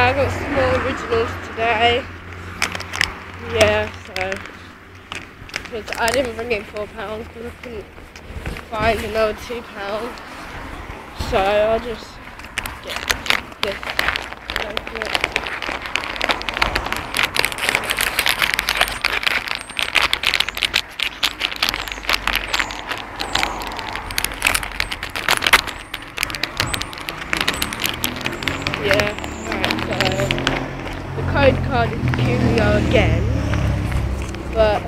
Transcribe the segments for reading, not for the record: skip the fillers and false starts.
I got some more originals today. Yeah, so because I didn't bring in £4 because I couldn't find another £2. So I'll just get this. Yeah, right, so the code card is Coolio again, but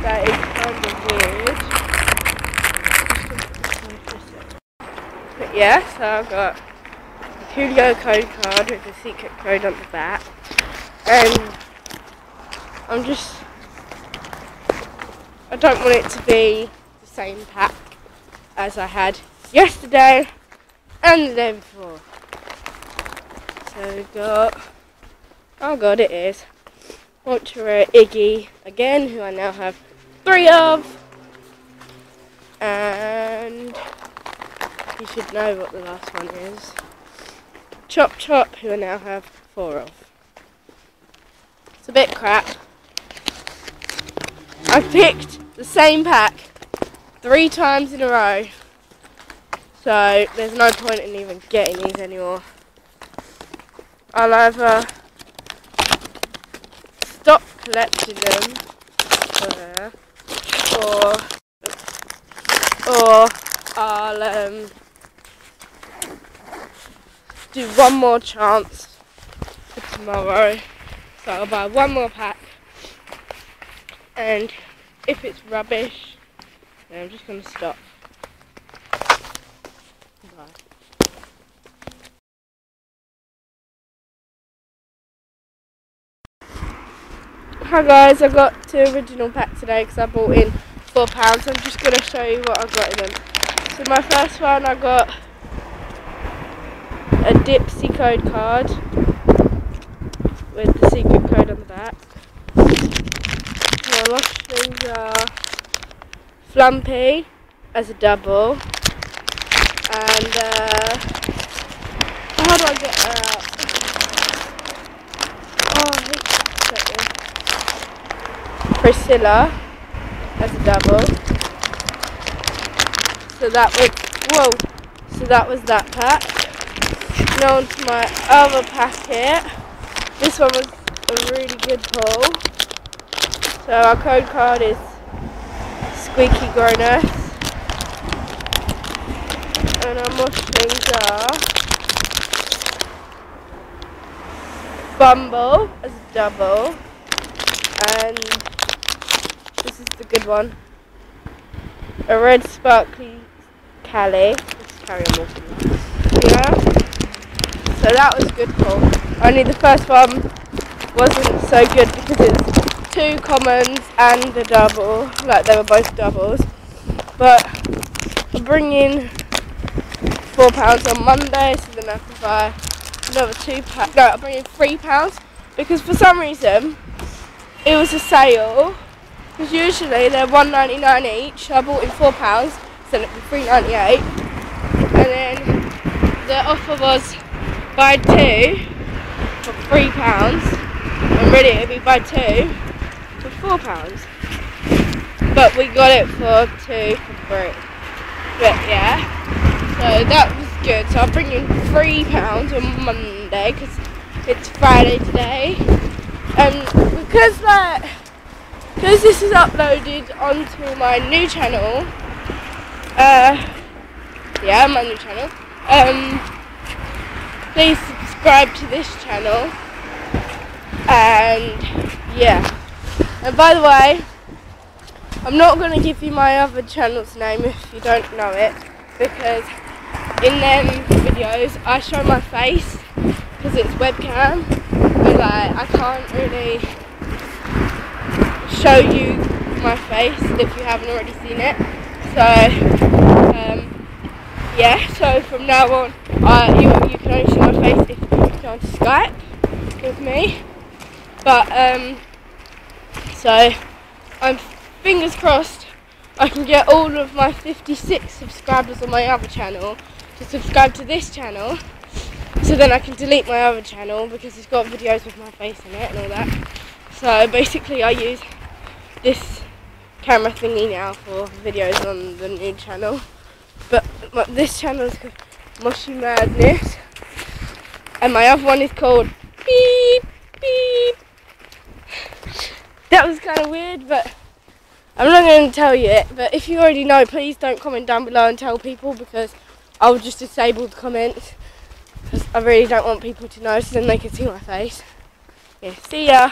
that is kind of weird. But yeah, so I've got the Coolio code card with the secret code on the back, and I don't want it to be the same pack as I had yesterday and the day before. So we've got, oh god, it is Ultra Iggy again, who I now have 3 of, and you should know what the last one is. Chop Chop, who I now have 4 of. It's a bit crap. I've picked the same pack 3 times in a row, so there's no point in even getting these anymore. I'll either stop collecting them, or I'll do one more chance for tomorrow. So I'll buy one more pack, and if it's rubbish, then I'm just going to stop. Bye. Hi guys, I got 2 original packs today because I bought in £4. I'm just going to show you what I got in them. So my first one, I got a Dipsy code card with the secret code on the back. My last things are Flumpy as a double, and how do I get her out? Oh, I hate that. Priscilla as a double. So that was that pack. Now on to my other packet. This one was a really good pull. So our code card is Squeaky Grown-Earth, and our mush things are Bumble as a double, and this is the good one, a red sparkly Callie. Let's carry on walking. Yeah. So that was a good pull. Only the first one wasn't so good because it's 2 commons and the double, like they were both doubles. But I'm bringing £4 on Monday, so then I can buy another 2 packs. No, I'm bringing £3 because for some reason it was a sale. Because usually they're £1.99 each. I bought in £4, so it'd be £3.98, and then the offer was buy 2 for £3, and really it'd be buy 2 for £4. But we got it for 2 for free. But yeah, so that was good. So I'll bring in £3 on Monday because it's Friday today, and because this is uploaded onto my new channel, my new channel, please subscribe to this channel, and yeah, and by the way, I'm not going to give you my other channel's name if you don't know it, because in them videos I show my face because it's webcam, and I can't really show you my face if you haven't already seen it. So yeah, so from now on you can only see my face if you go on Skype with me. But so I'm fingers crossed I can get all of my 56 subscribers on my other channel to subscribe to this channel, so then I can delete my other channel because it's got videos with my face in it and all that. So basically I use this camera thingy now for videos on the new channel. But this channel is called Moshi Madness, and my other one is called Beep Beep. That was kind of weird, but I'm not going to tell you it. But if you already know, please don't comment down below and tell people, because I'll just disable the comments, because I really don't want people to know, so then they can see my face. Yeah, see ya.